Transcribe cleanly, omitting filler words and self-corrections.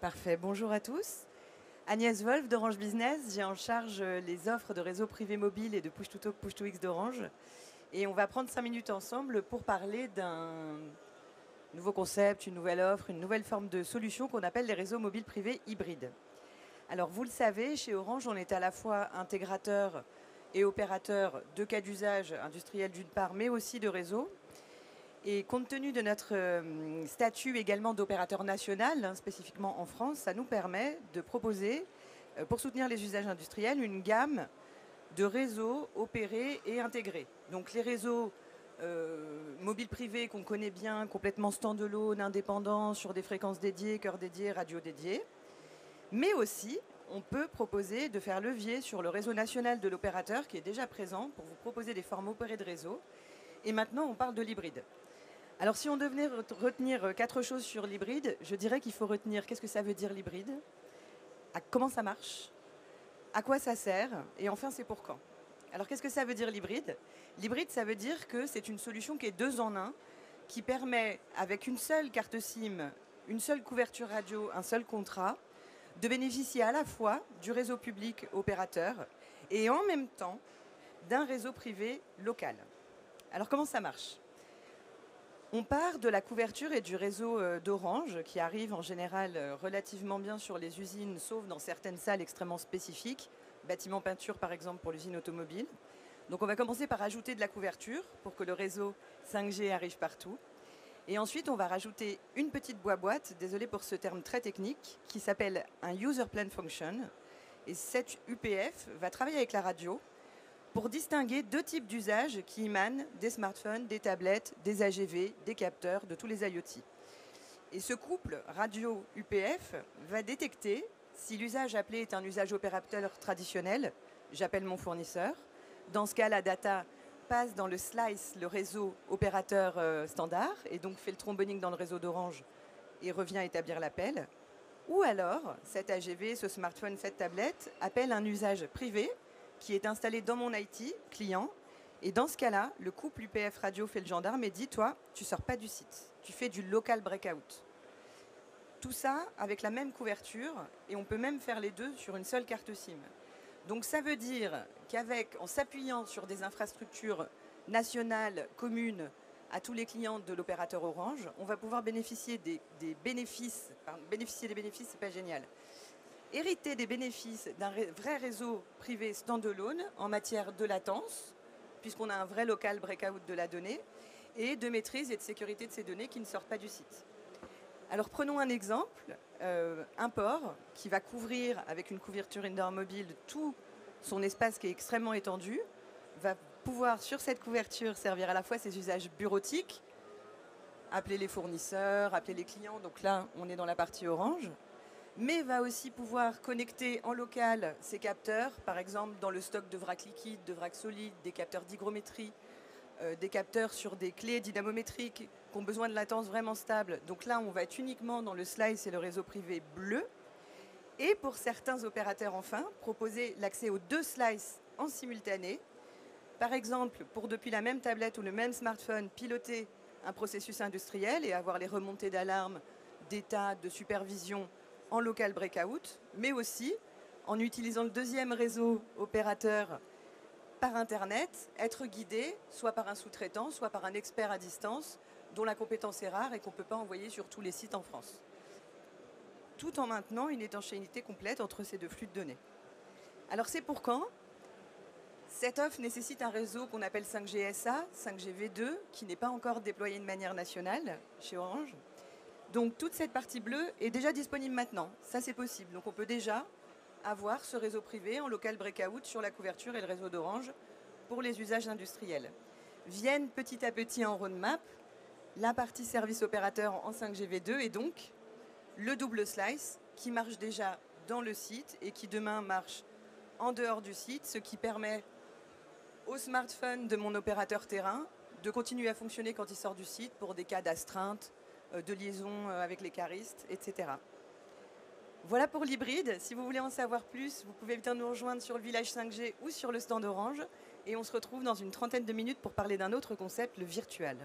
Parfait. Bonjour à tous. Agnès Wolf d'Orange Business. J'ai en charge les offres de réseau privé mobile et de Push-to-Talk, Push-to-X d'Orange. Et on va prendre 5 minutes ensemble pour parler d'un nouveau concept, une nouvelle offre, une nouvelle forme de solution qu'on appelle les réseaux mobiles privés hybrides. Alors vous le savez, chez Orange, on est à la fois intégrateur et opérateur de cas d'usage industriel d'une part, mais aussi de réseau. Et compte tenu de notre statut également d'opérateur national, spécifiquement en France, ça nous permet de proposer, pour soutenir les usages industriels, une gamme de réseaux opérés et intégrés. Donc les réseaux mobiles privés qu'on connaît bien, complètement stand-alone, indépendants, sur des fréquences dédiées, cœurs dédiés, radios dédiées. Mais aussi, on peut proposer de faire levier sur le réseau national de l'opérateur qui est déjà présent pour vous proposer des formes opérées de réseau. Et maintenant, on parle de l'hybride. Alors si on devait retenir 4 choses sur l'hybride, je dirais qu'il faut retenir qu'est-ce que ça veut dire l'hybride, comment ça marche, à quoi ça sert, et enfin c'est pour quand. Alors qu'est-ce que ça veut dire l'hybride? L'hybride, ça veut dire que c'est une solution qui est 2 en 1, qui permet, avec une seule carte SIM, une seule couverture radio, un seul contrat, de bénéficier à la fois du réseau public opérateur et en même temps d'un réseau privé local. Alors comment ça marche? On part de la couverture et du réseau d'Orange, qui arrive en général relativement bien sur les usines, sauf dans certaines salles extrêmement spécifiques, bâtiment peinture par exemple pour l'usine automobile. Donc on va commencer par ajouter de la couverture pour que le réseau 5G arrive partout. Et ensuite on va rajouter une petite boîte, désolé pour ce terme très technique, qui s'appelle un User Plan Function. Et cette UPF va travailler avec la radio pour distinguer 2 types d'usages qui émanent des smartphones, des tablettes, des AGV, des capteurs, de tous les IoT. Et ce couple radio-UPF va détecter si l'usage appelé est un usage opérateur traditionnel, j'appelle mon fournisseur. Dans ce cas, la data passe dans le slice, le réseau opérateur standard, et donc fait le tromboning dans le réseau d'Orange et revient établir l'appel. Ou alors, cet AGV, ce smartphone, cette tablette, appelle un usage privé qui est installé dans mon IT client. Et dans ce cas-là, le couple UPF radio fait le gendarme et dit, toi, tu sors pas du site. Tu fais du local breakout. Tout ça avec la même couverture, et on peut même faire les deux sur une seule carte SIM. Donc ça veut dire qu'en s'appuyant sur des infrastructures nationales, communes, à tous les clients de l'opérateur Orange, on va pouvoir bénéficier des bénéfices. Bénéficier des bénéfices, c'est pas génial. Hériter des bénéfices d'un vrai réseau privé standalone en matière de latence, puisqu'on a un vrai local breakout de la donnée, et de maîtrise et de sécurité de ces données qui ne sortent pas du site. Alors prenons un exemple, un port qui va couvrir avec une couverture indoor mobile tout son espace qui est extrêmement étendu, va pouvoir sur cette couverture servir à la fois ses usages bureautiques, appeler les fournisseurs, appeler les clients, donc là on est dans la partie Orange, mais va aussi pouvoir connecter en local ses capteurs, par exemple dans le stock de vrac liquide, de vrac solide, des capteurs d'hygrométrie, des capteurs sur des clés dynamométriques qui ont besoin de latence vraiment stable. Donc là, on va être uniquement dans le slice et le réseau privé bleu. Et pour certains opérateurs, enfin, proposer l'accès aux 2 slices en simultané. Par exemple, pour depuis la même tablette ou le même smartphone, piloter un processus industriel et avoir les remontées d'alarme, d'état, de supervision en local breakout, mais aussi en utilisant le 2e réseau opérateur par Internet, être guidé soit par un sous-traitant, soit par un expert à distance, dont la compétence est rare et qu'on ne peut pas envoyer sur tous les sites en France. Tout en maintenant une étanchéité complète entre ces 2 flux de données. Alors c'est pour quand? Cette offre nécessite un réseau qu'on appelle 5G SA, 5G V2, qui n'est pas encore déployé de manière nationale chez Orange. Donc toute cette partie bleue est déjà disponible maintenant. Ça, c'est possible. Donc on peut déjà avoir ce réseau privé en local breakout sur la couverture et le réseau d'Orange pour les usages industriels. Viennent petit à petit en roadmap la partie service opérateur en 5G V2 et donc le double slice qui marche déjà dans le site et qui demain marche en dehors du site, ce qui permet au smartphone de mon opérateur terrain de continuer à fonctionner quand il sort du site pour des cas d'astreinte, de liaison avec les caristes, etc. Voilà pour l'hybride. Si vous voulez en savoir plus, vous pouvez bien nous rejoindre sur le village 5G ou sur le stand Orange. Et on se retrouve dans une 30aine de minutes pour parler d'un autre concept, le virtual.